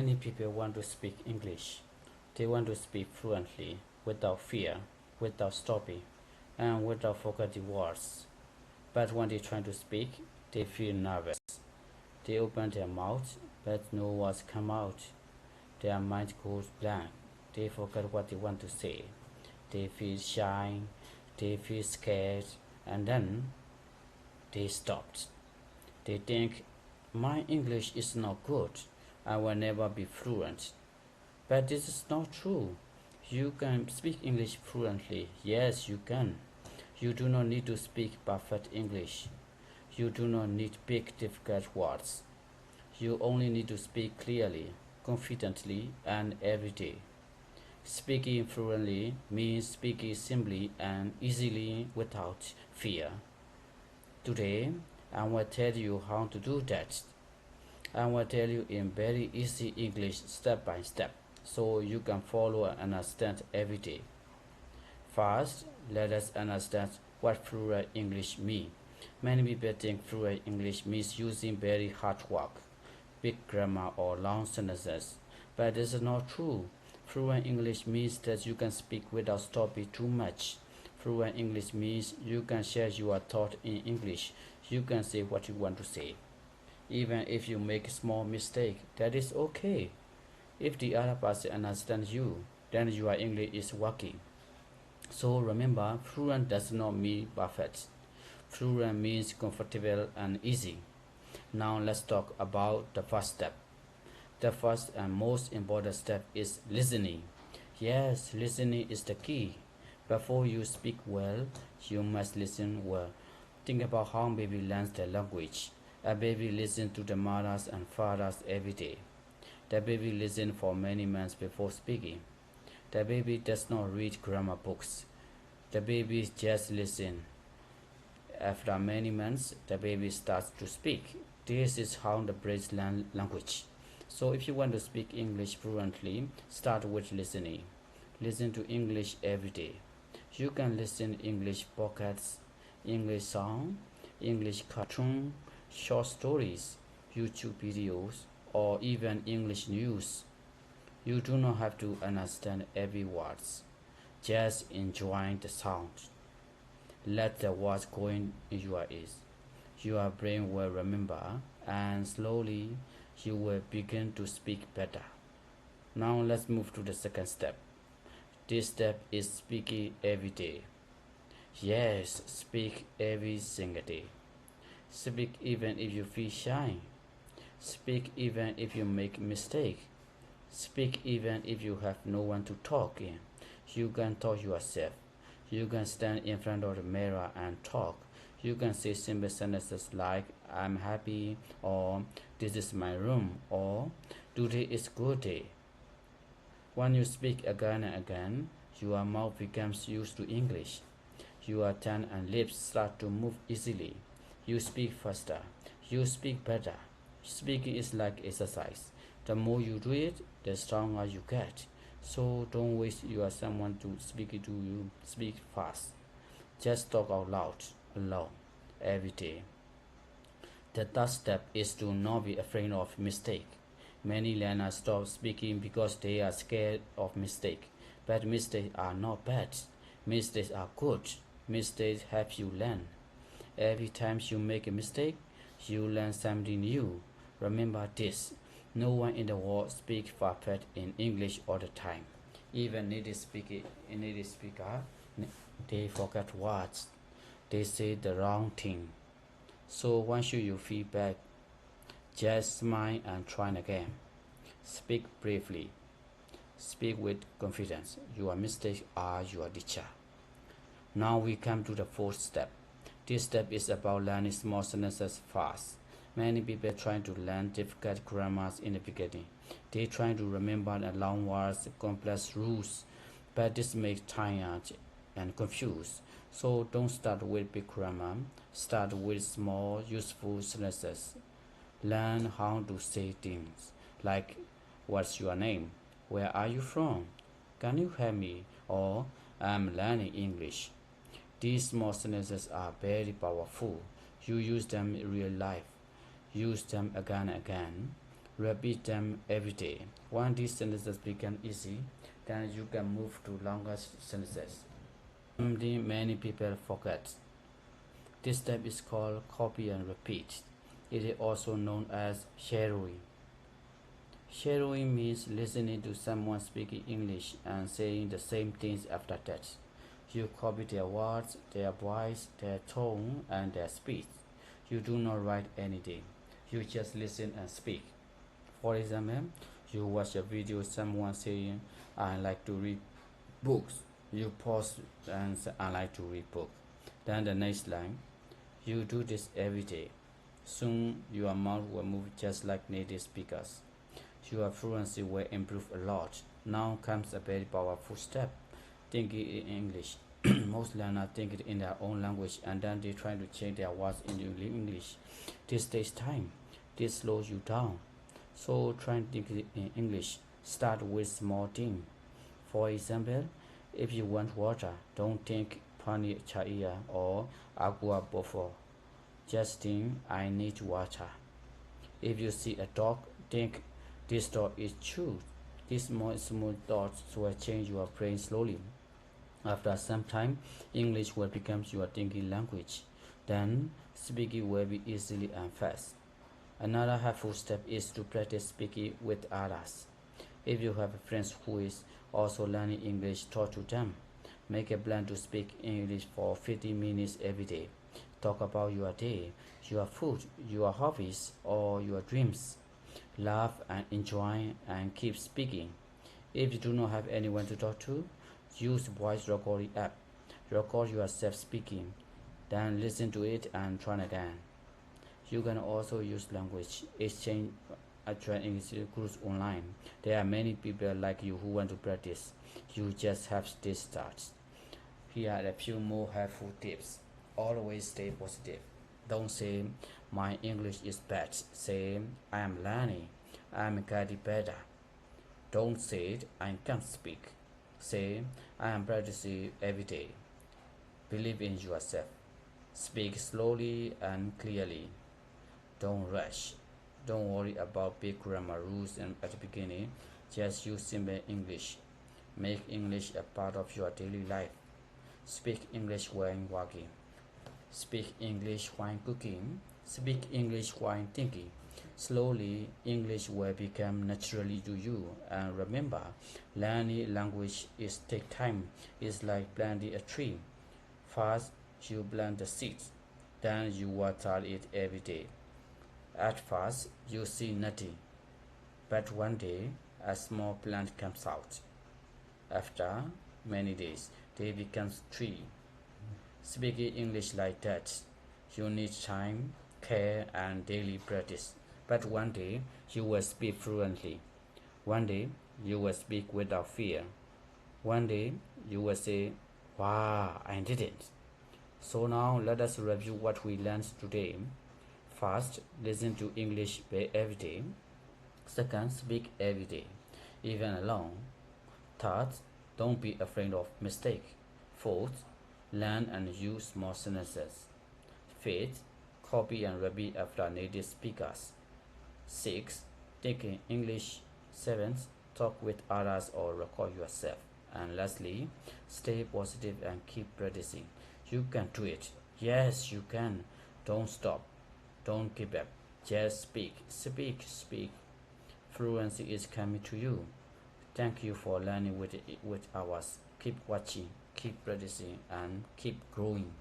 Many people want to speak English. They want to speak fluently, without fear, without stopping, and without forgetting words. But when they try to speak, they feel nervous. They open their mouth, but no words come out. Their mind goes blank. They forget what they want to say. They feel shy. They feel scared. And then they stopped. They think, my English is not good. I will never be fluent. But this is not true. You can speak English fluently. Yes, you can. You do not need to speak perfect English. You do not need big, difficult words. You only need to speak clearly, confidently, and every day. Speaking fluently means speaking simply and easily without fear. Today, I will tell you how to do that. I will tell you in very easy English step by step so you can follow and understand every day. First, let us understand what fluent English means. Many people think fluent English means using very hard work, big grammar or long sentences, but this is not true. Fluent English means that you can speak without stopping too much. Fluent English means you can share your thought in English. You can say what you want to say. Even if you make a small mistake, that is okay. If the other person understands you, then your English is working. So remember, fluent does not mean perfect. Fluent means comfortable and easy. Now let's talk about the first step. The first and most important step is listening. Yes, listening is the key. Before you speak well, you must listen well. Think about how baby learns the language. A baby listens to the mothers and fathers every day. The baby listens for many months before speaking. The baby does not read grammar books. The baby just listens. After many months, the baby starts to speak. This is how the brain learns language. So if you want to speak English fluently, start with listening. Listen to English every day. You can listen English podcasts, English song, English cartoon, short stories, YouTube videos, or even English news. You do not have to understand every word. Just enjoy the sound. Let the words go in your ears. Your brain will remember, and slowly you will begin to speak better. Now let's move to the second step. This step is speaking every day. Yes, speak every single day. Speak even if you feel shy. Speak even if you make mistake. Speak even if you have no one to talk in. You can talk yourself. You can stand in front of the mirror and talk. You can say simple sentences like I'm happy or this is my room or today is good day. When you speak again and again, your mouth becomes used to English. Your tongue and lips start to move easily. You speak faster. You speak better. Speaking is like exercise. The more you do it, the stronger you get. So don't waste your someone to speak to you. Speak fast. Just talk out loud, alone, every day. The third step is to not be afraid of mistake. Many learners stop speaking because they are scared of mistake. But mistakes are not bad. Mistakes are good. Mistakes help you learn. Every time you make a mistake, you learn something new. Remember this. No one in the world speaks perfect in English all the time. Even native speaker, they forget words. They say the wrong thing. So once you feel bad, just smile and try again. Speak bravely. Speak with confidence. Your mistakes are your teacher. Now we come to the fourth step. This step is about learning small sentences fast. Many people try to learn difficult grammars in the beginning. They try to remember the long words, complex rules, but this makes tired and confused. So don't start with big grammar. Start with small, useful sentences. Learn how to say things like, what's your name? Where are you from? Can you help me? Or I'm learning English. These small sentences are very powerful. You use them in real life. Use them again and again. Repeat them every day. Once these sentences become easy, then you can move to longer sentences. Something many people forget. This step is called copy and repeat. It is also known as shadowing. Shadowing means listening to someone speaking English and saying the same things after that. You copy their words, their voice, their tone, and their speech. You do not write anything. You just listen and speak. For example, you watch a video someone saying, I like to read books. You pause and say, I like to read books. Then the next line, you do this every day. Soon your mouth will move just like native speakers. Your fluency will improve a lot. Now comes a very powerful step, thinking in English. Most learners think it in their own language and then they try to change their words into English. This takes time. This slows you down. So try to think in English. Start with small things. For example, if you want water, don't think pani chaiya or agua before. Just think I need water. If you see a dog, think this dog is true. These small thoughts will change your brain slowly. After some time, English will become your thinking language. Then speaking will be easily and fast. Another helpful step is to practice speaking with others. If you have a friend who is also learning English, talk to them. Make a plan to speak English for 50 minutes every day. Talk about your day, your food, your hobbies, or your dreams. Laugh and enjoy and keep speaking. If you do not have anyone to talk to, use voice recording app. Record yourself speaking, then listen to it and try again. You can also use language exchange English groups online. There are many people like you who want to practice. You just have to start. Here are a few more helpful tips. Always stay positive. Don't say my English is bad. Say I am learning. I am getting better. Don't say I can't speak. Say I am practicing every day. Believe in yourself. Speak slowly and clearly. Don't rush. Don't worry about big grammar rules at the beginning. Just use simple English. Make English a part of your daily life. Speak English when walking. Speak English when cooking. Speak English when thinking. Slowly, English will become naturally to you. And remember, learning language is take time. It's like planting a tree. First, you plant the seeds. Then you water it every day. At first, you see nothing. But one day, a small plant comes out. After many days, they become tree. Speaking English like that, you need time, care, and daily practice. But one day, you will speak fluently. One day, you will speak without fear. One day, you will say, wow, I did it. So now, let us review what we learned today. First, listen to English every day. Second, speak every day, even alone. Third, don't be afraid of mistake. Fourth, learn and use small sentences. Fifth, copy and repeat after native speakers. Sixth, think in English. Seventh, talk with others or record yourself. And lastly, stay positive and keep practicing. You can do it. Yes, you can. Don't stop. Don't give up. Just speak, speak, speak. Fluency is coming to you. Thank you for learning with us. Keep watching, keep practicing, and keep growing.